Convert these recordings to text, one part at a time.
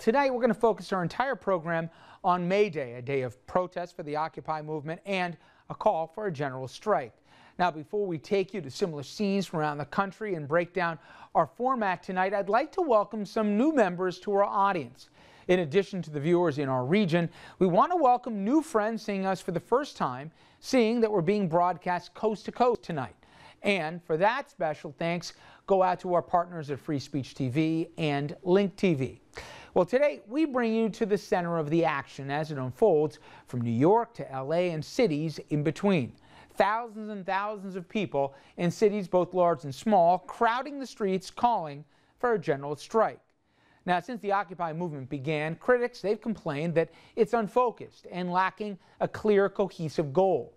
Tonight, we're going to focus our entire program on May Day, a day of protest for the Occupy movement and a call for a general strike. Now, before we take you to similar scenes from around the country and break down our format tonight, I'd like to welcome some new members to our audience. In addition to the viewers in our region, we want to welcome new friends seeing us for the first time, seeing that we're being broadcast coast to coast tonight. And for that, special thanks go out to our partners at Free Speech TV and Link TV. Well, today we bring you to the center of the action as it unfolds from New York to LA and cities in between. Thousands and thousands of people in cities both large and small crowding the streets calling for a general strike. Now, since the Occupy movement began, critics, they've complained that it's unfocused and lacking a clear, cohesive goal.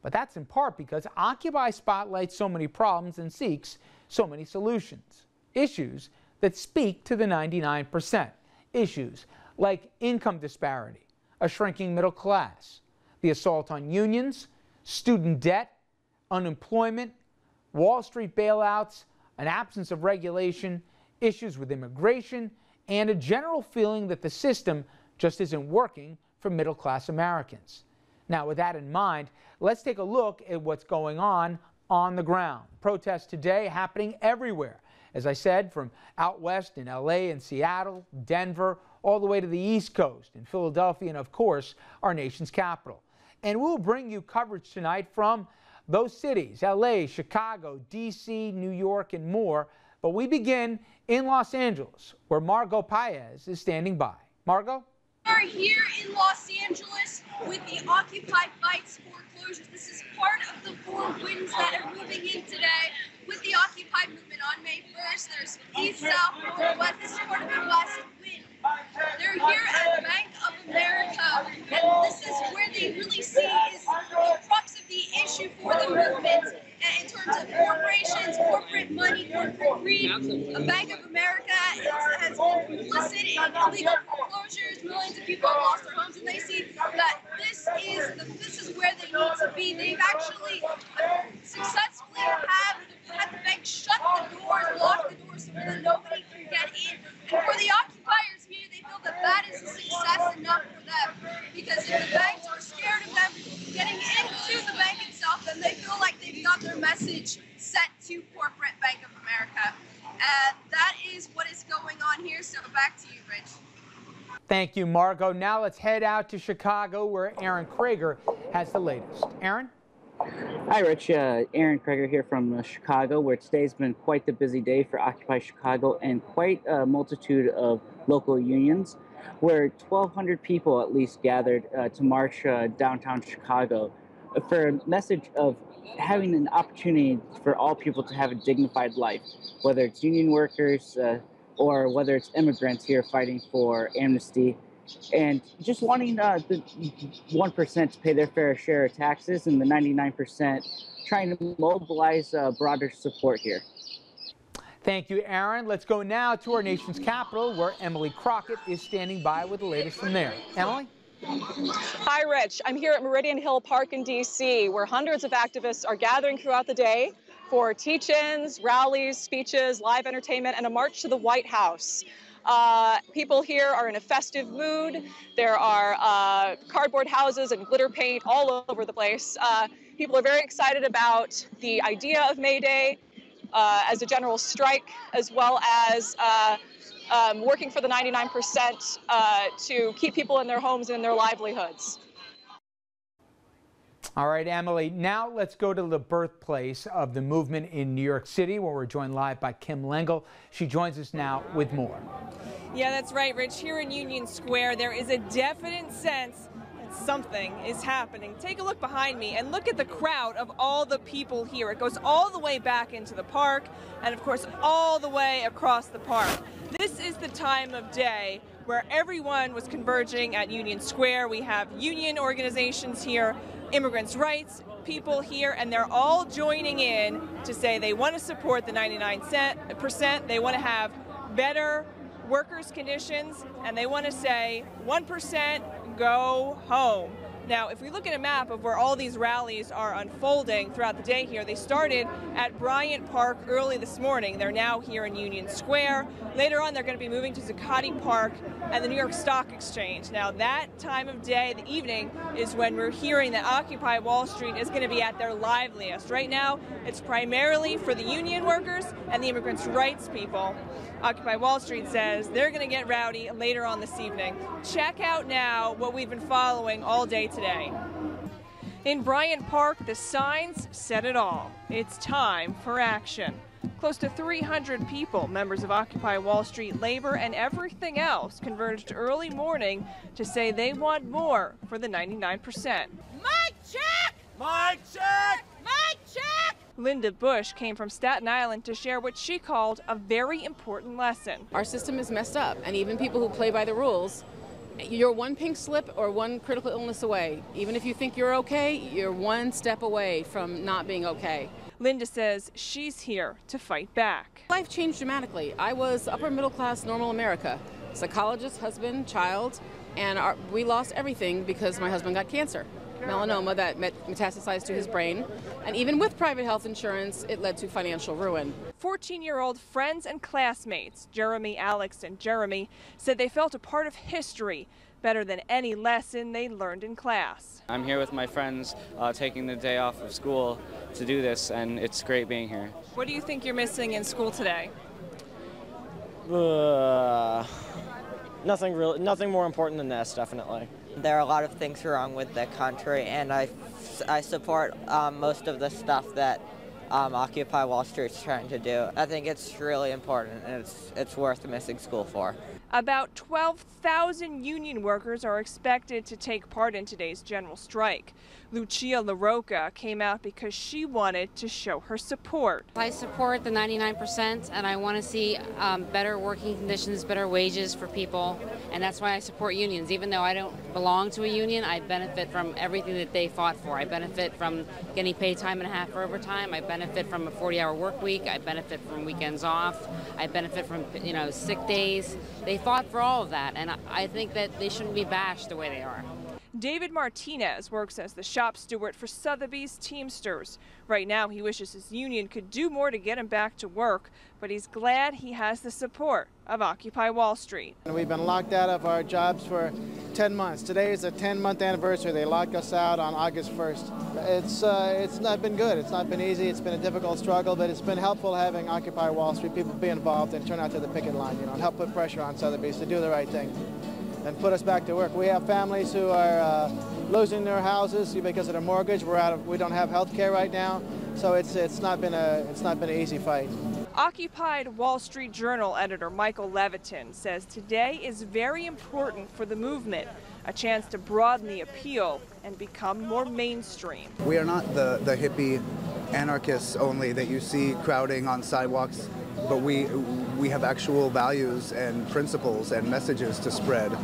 But that's in part because Occupy spotlights so many problems and seeks so many solutions. Issues that speak to the 99%. Issues like income disparity, a shrinking middle class, the assault on unions, student debt, unemployment, Wall Street bailouts, an absence of regulation, issues with immigration, and a general feeling that the system just isn't working for middle-class Americans. Now, with that in mind, let's take a look at what's going on the ground. Protests today happening everywhere. As I said, from out west in LA and Seattle, Denver, all the way to the East Coast in Philadelphia and, of course, our nation's capital. And we'll bring you coverage tonight from those cities, LA, Chicago, DC, New York, and more. But we begin in Los Angeles, where Margot Paez is standing by. Margot? We are here in Los Angeles with the Occupy Fights foreclosures. This is part of the four wins that are moving in today with the Occupy movement on May 1st. There's East, South, Northwest. This is part of the West win. They're here at Bank of America, and this is where they really see is the crux of the issue for the movement in terms of corporations, corporate money, corporate greed. Bank of America has been complicit in illegal foreclosures. Millions of people have lost their homes, and they see that this is where they need to be. They've actually successfully had the bank shut the doors, lock the doors, so that nobody can get in. And for the occupiers here, they feel that that is a success enough for them, because if the banks are scared of them getting into the bank itself, then they feel like they've got their message sent to corporate Bank of America. And that is what is going on here. So back to you, Rich. Thank you, Margot. Now let's head out to Chicago, where Aaron Krager has the latest. Aaron? Hi, Rich. Aaron Krager here from Chicago, where today's been quite the busy day for Occupy Chicago and quite a multitude of local unions, where 1,200 people at least gathered to march downtown Chicago for a message of having an opportunity for all people to have a dignified life, whether it's union workers or whether it's immigrants here fighting for amnesty, and just wanting the 1% to pay their fair share of taxes and the 99% trying to mobilize broader support here. Thank you, Aaron. Let's go now to our nation's capital, where Emily Crockett is standing by with the latest from there. Emily? Hi, Rich. I'm here at Meridian Hill Park in D.C., where hundreds of activists are gathering throughout the day for teach-ins, rallies, speeches, live entertainment, and a march to the White House. People here are in a festive mood. There are cardboard houses and glitter paint all over the place. People are very excited about the idea of May Day as a general strike, as well as working for the 99% to keep people in their homes and in their livelihoods. All right, Emily, now let's go to the birthplace of the movement in New York City, where we're joined live by Kim Lengel. She joins us now with more. Yeah, that's right, Rich. Here in Union Square, there is a definite sense that something is happening. Take a look behind me and look at the crowd of all the people here. It goes all the way back into the park and, of course, all the way across the park. This is the time of day where everyone was converging at Union Square. We have union organizations here, immigrants' rights people here, and they're all joining in to say they want to support the 99%. They want to have better workers' conditions, and they want to say 1% go home. Now, if we look at a map of where all these rallies are unfolding throughout the day here, they started at Bryant Park early this morning. They're now here in Union Square. Later on, they're going to be moving to Zuccotti Park and the New York Stock Exchange. Now, that time of day, the evening, is when we're hearing that Occupy Wall Street is going to be at their liveliest. Right now, it's primarily for the union workers and the immigrants' rights people. Occupy Wall Street says they're going to get rowdy later on this evening. Check out now what we've been following all day today. In Bryant Park, the signs said it all. It's time for action. Close to 300 people, members of Occupy Wall Street Labor and everything else, converged early morning to say they want more for the 99%. Mike check! Mike check! Mike check! Linda Bush came from Staten Island to share what she called a very important lesson. Our system is messed up, and even people who play by the rules, you're one pink slip or one critical illness away. Even if you think you're okay, you're one step away from not being okay. Linda says she's here to fight back. Life changed dramatically. I was upper middle class, normal America, psychologist, husband, child, and we lost everything because my husband got cancer. Melanoma that metastasized to his brain, and even with private health insurance, it led to financial ruin. 14-year-old friends and classmates, Jeremy, Alex, and Jeremy, said they felt a part of history better than any lesson they learned in class. I'm here with my friends taking the day off of school to do this, and it's great being here. What do you think you're missing in school today? Nothing more important than this, definitely. There are a lot of things wrong with the country, and I support most of the stuff that Occupy Wall Street is trying to do. I think it's really important, and it's worth missing school for. About 12,000 union workers are expected to take part in today's general strike. Lucia LaRocca came out because she wanted to show her support. I support the 99%, and I want to see better working conditions, better wages for people, and that's why I support unions. Even though I don't belong to a union, I benefit from everything that they fought for. I benefit from getting paid time and a half for overtime. I benefit from a 40-hour work week. I benefit from weekends off. I benefit from sick days. They fought for all of that, and I think that they shouldn't be bashed the way they are. David Martinez works as the shop steward for Sotheby's Teamsters. Right now, he wishes his union could do more to get him back to work, but he's glad he has the support of Occupy Wall Street. We've been locked out of our jobs for 10 months. Today is the 10-month anniversary. They locked us out on August 1st. It's not been good. It's not been easy. It's been a difficult struggle, but it's been helpful having Occupy Wall Street people be involved and turn out to the picket line, and help put pressure on Sotheby's to do the right thing and put us back to work. We have families who are losing their houses because of their mortgage. We don't have health care right now, so it's not been an easy fight. Occupied Wall Street Journal editor Michael Levitin says today is very important for the movement, a chance to broaden the appeal and become more mainstream. We are not the hippie anarchists only that you see crowding on sidewalks, but we have actual values and principles and messages to spread.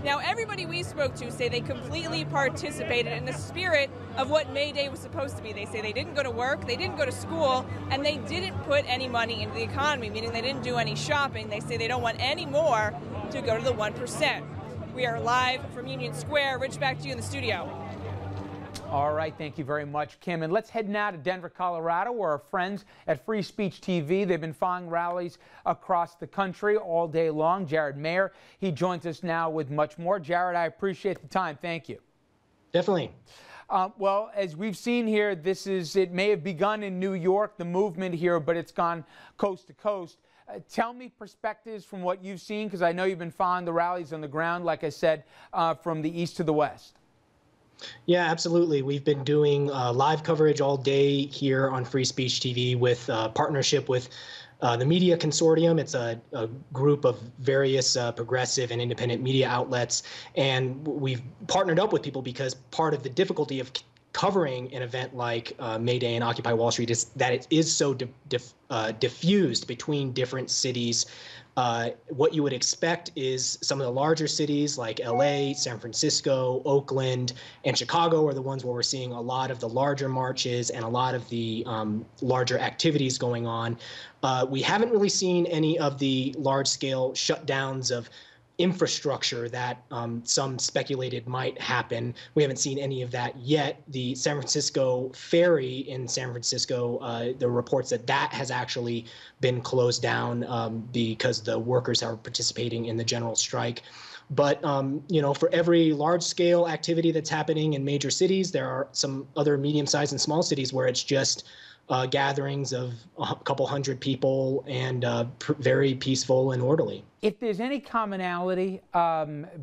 Now, everybody we spoke to say they completely participated in the spirit of what May Day was supposed to be. They say they didn't go to work, they didn't go to school, and they didn't put any money into the economy, meaning they didn't do any shopping. They say they don't want any more to go to the 1%. We are live from Union Square. Rich, back to you in the studio. All right, thank you very much, Kim. And let's head now to Denver, Colorado, where our friends at Free Speech TV, they've been following rallies across the country all day long. Jared Mayer, he joins us now with much more. Jared, I appreciate the time. Thank you. Definitely. Well, as we've seen here, it may have begun in New York, the movement here, but it's gone coast to coast. Tell me perspectives from what you've seen, because I know you've been following the rallies on the ground, like I said, from the east to the west. Yeah, absolutely. We've been doing live coverage all day here on Free Speech TV with partnership with the Media Consortium. It's a group of various progressive and independent media outlets. And we've partnered up with people because part of the difficulty of covering an event like May Day and Occupy Wall Street is that it is so diffused between different cities. What you would expect is some of the larger cities like LA, San Francisco, Oakland, and Chicago are the ones where we're seeing a lot of the larger marches and a lot of the larger activities going on. We haven't really seen any of the large-scale shutdowns of infrastructure that some speculated might happen. We haven't seen any of that yet. The San Francisco ferry in San Francisco, the reports that has actually been closed down because the workers are participating in the general strike. But, for every large-scale activity that's happening in major cities, there are some other medium-sized and small cities where it's just gatherings of a couple hundred people and very peaceful and orderly. If there's any commonality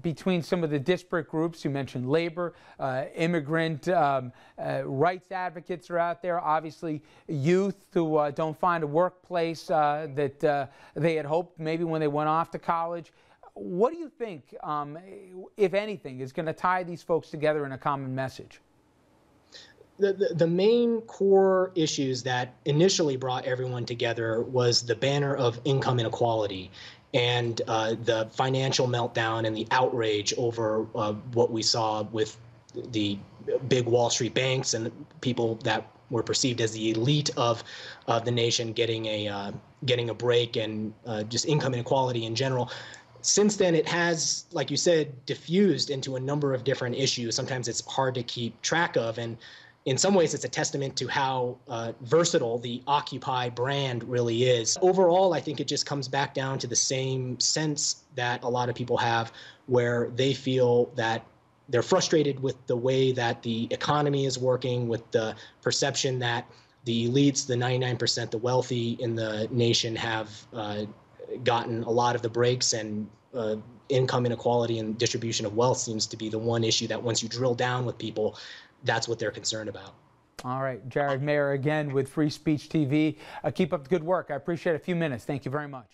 between some of the disparate groups, you mentioned labor, immigrant rights advocates are out there, obviously youth who don't find a workplace that they had hoped maybe when they went off to college. What do you think, if anything, is going to tie these folks together in a common message? The main core issues that initially brought everyone together was the banner of income inequality and the financial meltdown and the outrage over what we saw with the big Wall Street banks and people that were perceived as the elite of the nation getting a break, and just income inequality in general. Since then, it has, like you said, diffused into a number of different issues. Sometimes it's hard to keep track of, and in some ways, it's a testament to how versatile the Occupy brand really is. Overall, I think it just comes back down to the same sense that a lot of people have, where they feel that they're frustrated with the way that the economy is working, with the perception that the elites, the 99%, the wealthy in the nation have gotten a lot of the breaks, and income inequality and distribution of wealth seems to be the one issue that once you drill down with people, that's what they're concerned about. All right, Jared Mayer again with Free Speech TV. Keep up the good work. I appreciate a few minutes. Thank you very much.